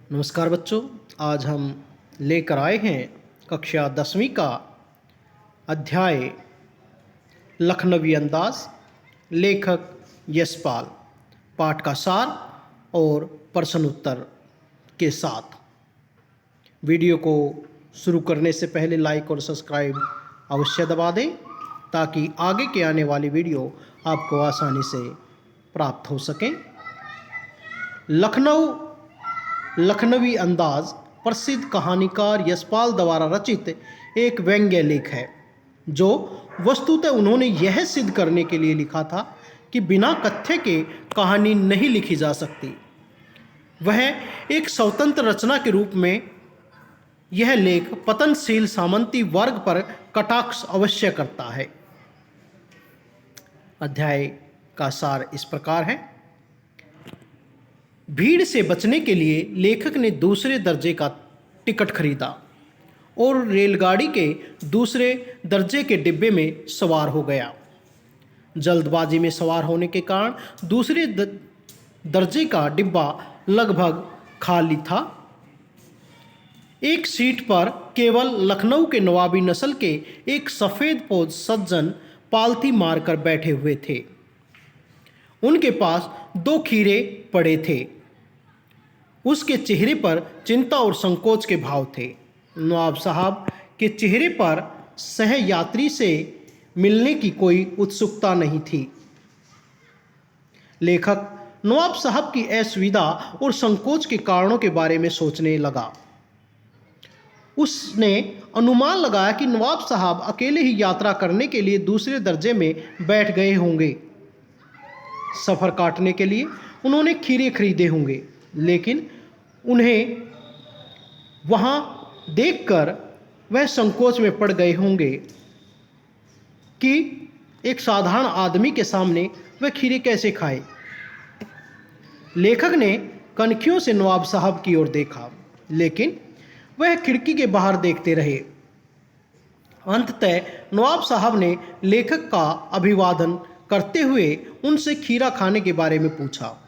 नमस्कार बच्चों। आज हम लेकर आए हैं कक्षा 10वीं का अध्याय लखनवी अंदाज, लेखक यशपाल। पाठ का सार और प्रश्न उत्तर के साथ। वीडियो को शुरू करने से पहले लाइक और सब्सक्राइब अवश्य दबा दें ताकि आगे के आने वाली वीडियो आपको आसानी से प्राप्त हो सकें। लखनवी अंदाज प्रसिद्ध कहानीकार यशपाल द्वारा रचित एक व्यंग्य लेख है जो वस्तुतः उन्होंने यह सिद्ध करने के लिए लिखा था कि बिना कथ्य के कहानी नहीं लिखी जा सकती। वह एक स्वतंत्र रचना के रूप में यह लेख पतनशील सामंती वर्ग पर कटाक्ष अवश्य करता है। अध्याय का सार इस प्रकार है। भीड़ से बचने के लिए लेखक ने दूसरे दर्जे का टिकट खरीदा और रेलगाड़ी के दूसरे दर्जे के डिब्बे में सवार हो गया। जल्दबाजी में सवार होने के कारण दूसरे दर्जे का डिब्बा लगभग खाली था। एक सीट पर केवल लखनऊ के नवाबी नस्ल के एक सफ़ेद पोश सज्जन पालथी मारकर बैठे हुए थे। उनके पास 2 खीरे पड़े थे। उसके चेहरे पर चिंता और संकोच के भाव थे। नवाब साहब के चेहरे पर सहयात्री से मिलने की कोई उत्सुकता नहीं थी। लेखक नवाब साहब की असुविधा और संकोच के कारणों के बारे में सोचने लगा। उसने अनुमान लगाया कि नवाब साहब अकेले ही यात्रा करने के लिए दूसरे दर्जे में बैठ गए होंगे। सफ़र काटने के लिए उन्होंने खीरे खरीदे होंगे, लेकिन उन्हें वहाँ देखकर वह संकोच में पड़ गए होंगे कि एक साधारण आदमी के सामने वह खीरे कैसे खाए। लेखक ने कनखियों से नवाब साहब की ओर देखा, लेकिन वह खिड़की के बाहर देखते रहे। अंततः नवाब साहब ने लेखक का अभिवादन करते हुए उनसे खीरा खाने के बारे में पूछा।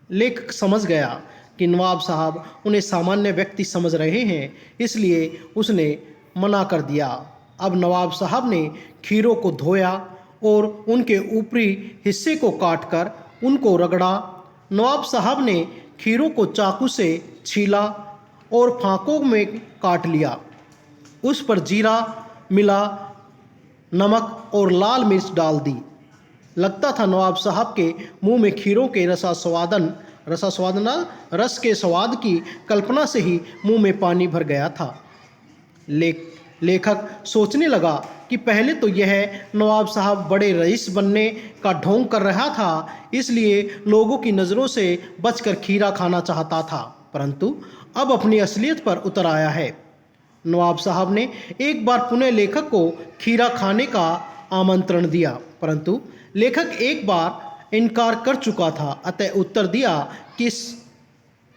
लेखक समझ गया कि नवाब साहब उन्हें सामान्य व्यक्ति समझ रहे हैं, इसलिए उसने मना कर दिया। अब नवाब साहब ने खीरों को धोया और उनके ऊपरी हिस्से को काटकर उनको रगड़ा। नवाब साहब ने खीरों को चाकू से छीला और फाँकों में काट लिया। उस पर जीरा मिला, नमक और लाल मिर्च डाल दी। लगता था नवाब साहब के मुंह में खीरों के रस के स्वाद की कल्पना से ही मुंह में पानी भर गया था। लेखक सोचने लगा कि पहले तो यह नवाब साहब बड़े रईस बनने का ढोंग कर रहा था, इसलिए लोगों की नज़रों से बचकर खीरा खाना चाहता था, परंतु अब अपनी असलियत पर उतर आया है। नवाब साहब ने एक बार पुनः लेखक को खीरा खाने का आमंत्रण दिया, परंतु लेखक एक बार इनकार कर चुका था। अतः उत्तर दिया कि इस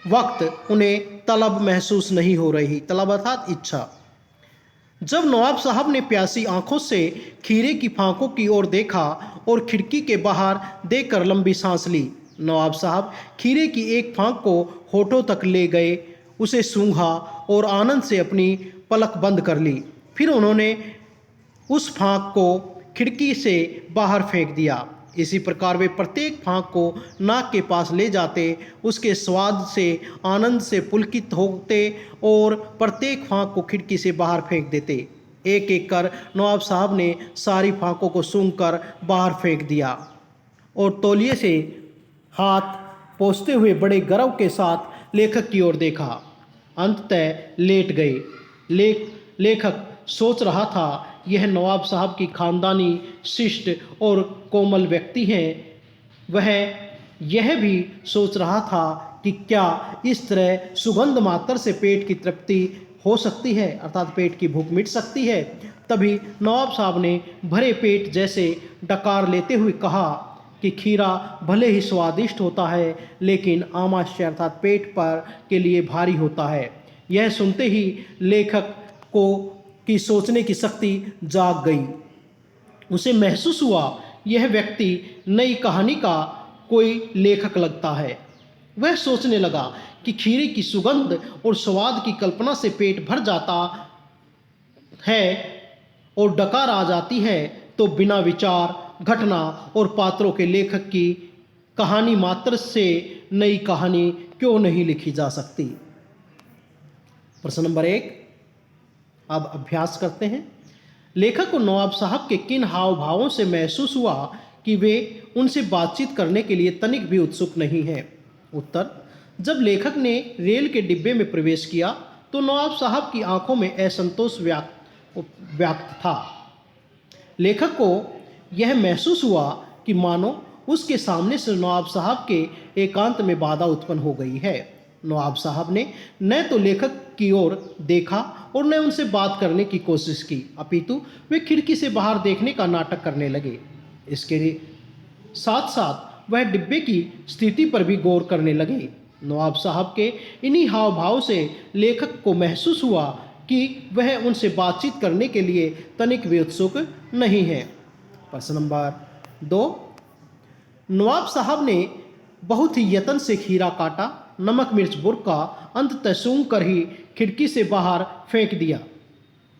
वक्त उन्हें तलब महसूस नहीं हो रही। तलब अर्थात इच्छा। जब नवाब साहब ने प्यासी आंखों से खीरे की फांकों की ओर देखा और खिड़की के बाहर देखकर लंबी सांस ली, नवाब साहब खीरे की एक फांक को होठों तक ले गए, उसे सूंघा और आनंद से अपनी पलक बंद कर ली। फिर उन्होंने उस फांक को खिड़की से बाहर फेंक दिया। इसी प्रकार वे प्रत्येक फांक को नाक के पास ले जाते, उसके स्वाद से आनंद से पुलकित होते और प्रत्येक फांक को खिड़की से बाहर फेंक देते। एक एक कर नवाब साहब ने सारी फांकों को सूंघकर बाहर फेंक दिया और तौलिए से हाथ पोंछते हुए बड़े गर्व के साथ लेखक की ओर देखा। अंततः लेट गए। लेखक सोच रहा था, यह नवाब साहब की खानदानी शिष्ट और कोमल व्यक्ति हैं। वह यह भी सोच रहा था कि क्या इस तरह सुगंध मात्र से पेट की तृप्ति हो सकती है, अर्थात पेट की भूख मिट सकती है। तभी नवाब साहब ने भरे पेट जैसे डकार लेते हुए कहा कि खीरा भले ही स्वादिष्ट होता है, लेकिन आमाशय अर्थात पेट पर के लिए भारी होता है। यह सुनते ही लेखक को की सोचने की शक्ति जाग गई। उसे महसूस हुआ यह व्यक्ति नई कहानी का कोई लेखक लगता है। वह सोचने लगा कि खीरे की सुगंध और स्वाद की कल्पना से पेट भर जाता है और डकार आ जाती है, तो बिना विचार, घटना और पात्रों के लेखक की कहानी मात्र से नई कहानी क्यों नहीं लिखी जा सकती। प्रश्न नंबर 1, अब अभ्यास करते हैं। लेखक को नवाब साहब के किन हाव भावों से महसूस हुआ कि वे उनसे बातचीत करने के लिए तनिक भी उत्सुक नहीं हैं? उत्तर: जब लेखक ने रेल के डिब्बे में प्रवेश किया तो नवाब साहब की आंखों में असंतोष व्याप्त था। लेखक को यह महसूस हुआ कि मानो उसके सामने से नवाब साहब के एकांत में बाधा उत्पन्न हो गई है। नवाब साहब ने न तो लेखक की ओर देखा और न उनसे बात करने की कोशिश की, अपितु वे खिड़की से बाहर देखने का नाटक करने लगे। इसके साथ साथ वह डिब्बे की स्थिति पर भी गौर करने लगे। नवाब साहब के इन्हीं हाव भाव से लेखक को महसूस हुआ कि वह उनसे बातचीत करने के लिए तनिक भी उत्सुक नहीं है। प्रश्न नंबर 2, नवाब साहब ने बहुत ही यत्न से खीरा काटा, नमक मिर्च बुरका, अंततः सूंघ कर ही खिड़की से बाहर फेंक दिया।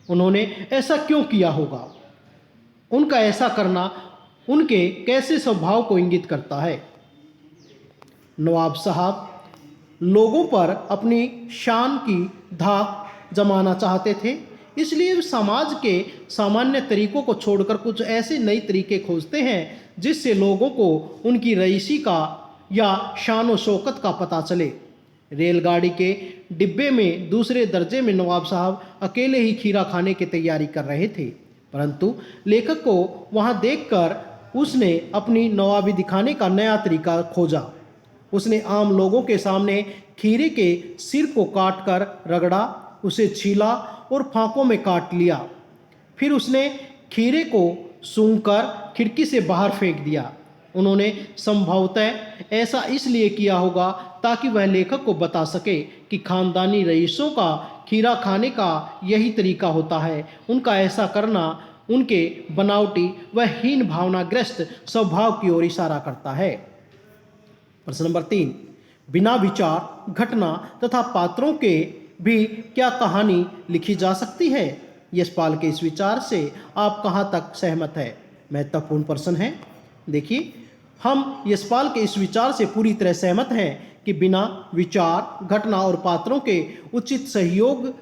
उन्होंने ऐसा क्यों किया होगा? उनका ऐसा करना उनके कैसे स्वभाव को इंगित करता है? नवाब साहब लोगों पर अपनी शान की धाक जमाना चाहते थे, इसलिए वे समाज के सामान्य तरीकों को छोड़कर कुछ ऐसे नए तरीके खोजते हैं जिससे लोगों को उनकी रईसी का या शान व शौकत का पता चले। रेलगाड़ी के डिब्बे में दूसरे दर्जे में नवाब साहब अकेले ही खीरा खाने की तैयारी कर रहे थे, परंतु लेखक को वहां देखकर उसने अपनी नवाबी दिखाने का नया तरीका खोजा। उसने आम लोगों के सामने खीरे के सिर को काटकर रगड़ा, उसे छीला और फांकों में काट लिया। फिर उसने खीरे को सूंघकर खिड़की से बाहर फेंक दिया। उन्होंने संभवतः ऐसा इसलिए किया होगा ताकि वह लेखक को बता सके कि खानदानी रईसों का खीरा खाने का यही तरीका होता है। उनका ऐसा करना उनके बनावटी व हीन भावनाग्रस्त स्वभाव की ओर इशारा करता है। प्रश्न नंबर 3, बिना विचार, घटना तथा पात्रों के भी क्या कहानी लिखी जा सकती है? यशपाल के इस विचार से आप कहाँ तक सहमत है? महत्वपूर्ण प्रश्न है। देखिए, हम यशपाल के इस विचार से पूरी तरह सहमत हैं कि बिना विचार, घटना और पात्रों के उचित सहयोग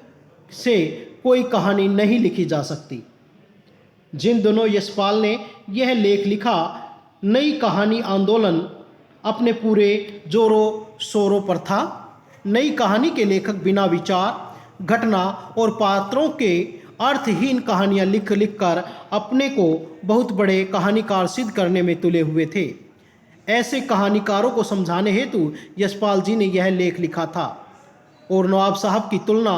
से कोई कहानी नहीं लिखी जा सकती। जिन दिनों यशपाल ने यह लेख लिखा, नई कहानी आंदोलन अपने पूरे जोरों शोरों पर था। नई कहानी के लेखक बिना विचार, घटना और पात्रों के अर्थहीन कहानियां लिख लिख कर अपने को बहुत बड़े कहानीकार सिद्ध करने में तुले हुए थे। ऐसे कहानीकारों को समझाने हेतु यशपाल जी ने यह लेख लिखा था और नवाब साहब की तुलना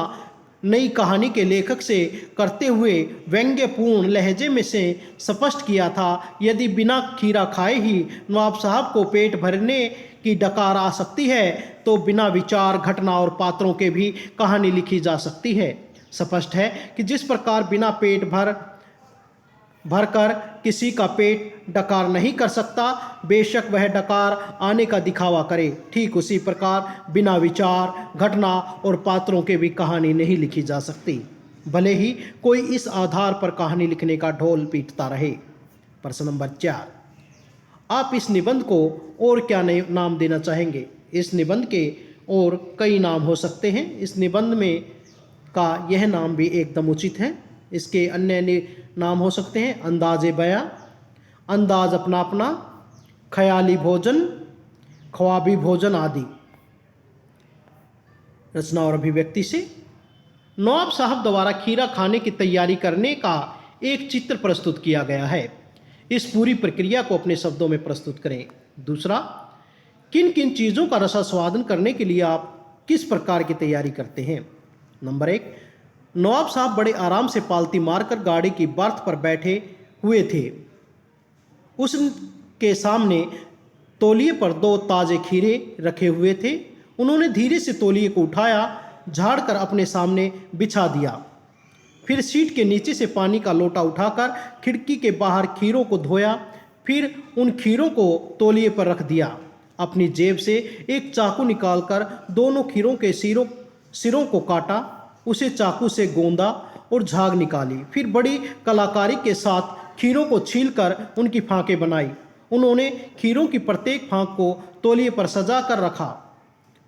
नई कहानी के लेखक से करते हुए व्यंग्यपूर्ण लहजे में से स्पष्ट किया था। यदि बिना खीरा खाए ही नवाब साहब को पेट भरने की डकार आ सकती है, तो बिना विचार, घटना और पात्रों के भी कहानी लिखी जा सकती है। स्पष्ट है कि जिस प्रकार बिना पेट भरकर किसी का पेट डकार नहीं कर सकता, बेशक वह डकार आने का दिखावा करे, ठीक उसी प्रकार बिना विचार, घटना और पात्रों के भी कहानी नहीं लिखी जा सकती, भले ही कोई इस आधार पर कहानी लिखने का ढोल पीटता रहे। प्रश्न नंबर 4, आप इस निबंध को और क्या नाम देना चाहेंगे? इस निबंध के और कई नाम हो सकते हैं। इस निबंध में का यह नाम भी एकदम उचित है। इसके अन्य नाम हो सकते हैं अंदाज़े बयां, अंदाज अपना अपना, ख्याली भोजन, ख्वाबी भोजन आदि। रचना और अभिव्यक्ति से नवाब साहब द्वारा खीरा खाने की तैयारी करने का एक चित्र प्रस्तुत किया गया है। इस पूरी प्रक्रिया को अपने शब्दों में प्रस्तुत करें। दूसरा, किन किन चीज़ों का रसास्वादन करने के लिए आप किस प्रकार की तैयारी करते हैं? नंबर 1, नवाब साहब बड़े आराम से पालती मारकर गाड़ी की बर्थ पर बैठे हुए थे। उसके सामने तौलिए पर 2 ताज़े खीरे रखे हुए थे। उन्होंने धीरे से तौलिए को उठाया, झाड़कर अपने सामने बिछा दिया। फिर सीट के नीचे से पानी का लोटा उठाकर खिड़की के बाहर खीरों को धोया। फिर उन खीरों को तौलिए पर रख दिया। अपनी जेब से एक चाकू निकालकर दोनों खीरों के सिरों को काटा, उसे चाकू से गोंदा और झाग निकाली। फिर बड़ी कलाकारी के साथ खीरों को छीलकर उनकी फांकें बनाई। उन्होंने खीरों की प्रत्येक फांक को तौलिए पर सजा कर रखा।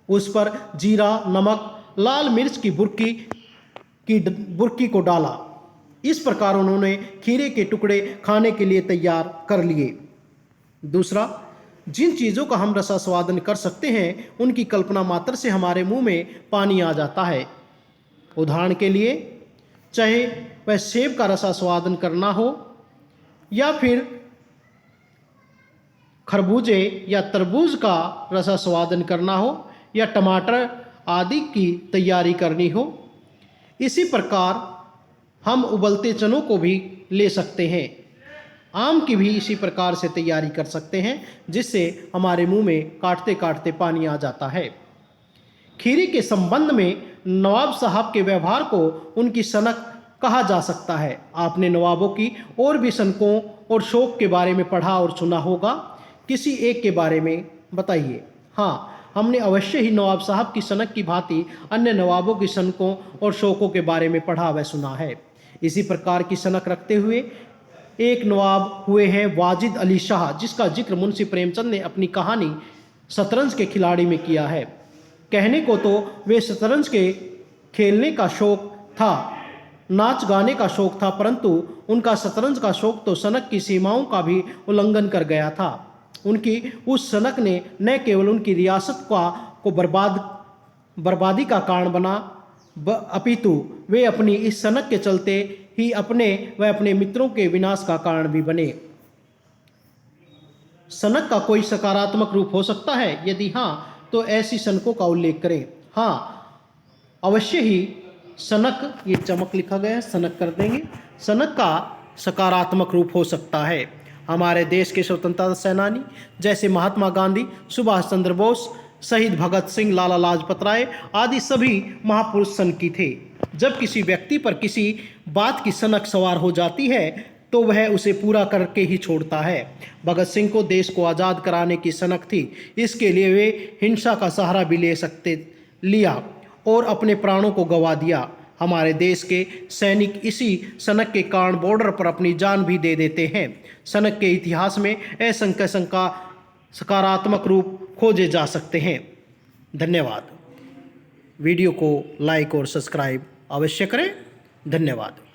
उस पर जीरा, नमक, लाल मिर्च की बुर्की को डाला। इस प्रकार उन्होंने खीरे के टुकड़े खाने के लिए तैयार कर लिए। दूसरा, जिन चीज़ों का हम रसास्वादन कर सकते हैं उनकी कल्पना मात्र से हमारे मुंह में पानी आ जाता है। उदाहरण के लिए, चाहे वह सेब का रसास्वादन करना हो या फिर खरबूजे या तरबूज का रसास्वादन करना हो या टमाटर आदि की तैयारी करनी हो। इसी प्रकार हम उबलते चनों को भी ले सकते हैं। आम की भी इसी प्रकार से तैयारी कर सकते हैं, जिससे हमारे मुंह में काटते काटते पानी आ जाता है। खीरे के संबंध में नवाब साहब के व्यवहार को उनकी सनक कहा जा सकता है। आपने नवाबों की और भी सनकों और शौक के बारे में पढ़ा और सुना होगा। किसी एक के बारे में बताइए। हाँ, हमने अवश्य ही नवाब साहब की सनक की भांति अन्य नवाबों की सनकों और शौकों के बारे में पढ़ा व सुना है। इसी प्रकार की सनक रखते हुए एक नवाब हुए हैं वाजिद अली शाह, जिसका जिक्र मुंशी प्रेमचंद ने अपनी कहानी शतरंज के खिलाड़ी में किया है। कहने को तो वे शतरंज के खेलने का शौक था, नाच गाने का शौक था, परंतु उनका शतरंज का शौक तो सनक की सीमाओं का भी उल्लंघन कर गया था। उनकी उस सनक ने न केवल उनकी रियासत को बर्बादी का कारण बना, अपितु वे अपनी इस सनक के चलते ही अपने व अपने मित्रों के विनाश का कारण भी बने। सनक का कोई सकारात्मक रूप हो सकता है? यदि हाँ, तो ऐसी सनकों का उल्लेख करें। हाँ, अवश्य ही सनक, ये चमक लिखा गया है, सनक कर देंगे। सनक का सकारात्मक रूप हो सकता है। हमारे देश के स्वतंत्रता सेनानी जैसे महात्मा गांधी, सुभाष चंद्र बोस, शहीद भगत सिंह, लाला लाजपत राय आदि सभी महापुरुष सनकी थे। जब किसी व्यक्ति पर किसी बात की सनक सवार हो जाती है तो वह उसे पूरा करके ही छोड़ता है। भगत सिंह को देश को आज़ाद कराने की सनक थी। इसके लिए वे हिंसा का सहारा भी लिया और अपने प्राणों को गंवा दिया। हमारे देश के सैनिक इसी सनक के कारण बॉर्डर पर अपनी जान भी दे देते हैं। सनक के इतिहास में असंख्य सकारात्मक रूप खोजे जा सकते हैं। धन्यवाद। वीडियो को लाइक और सब्सक्राइब अवश्य करें। धन्यवाद।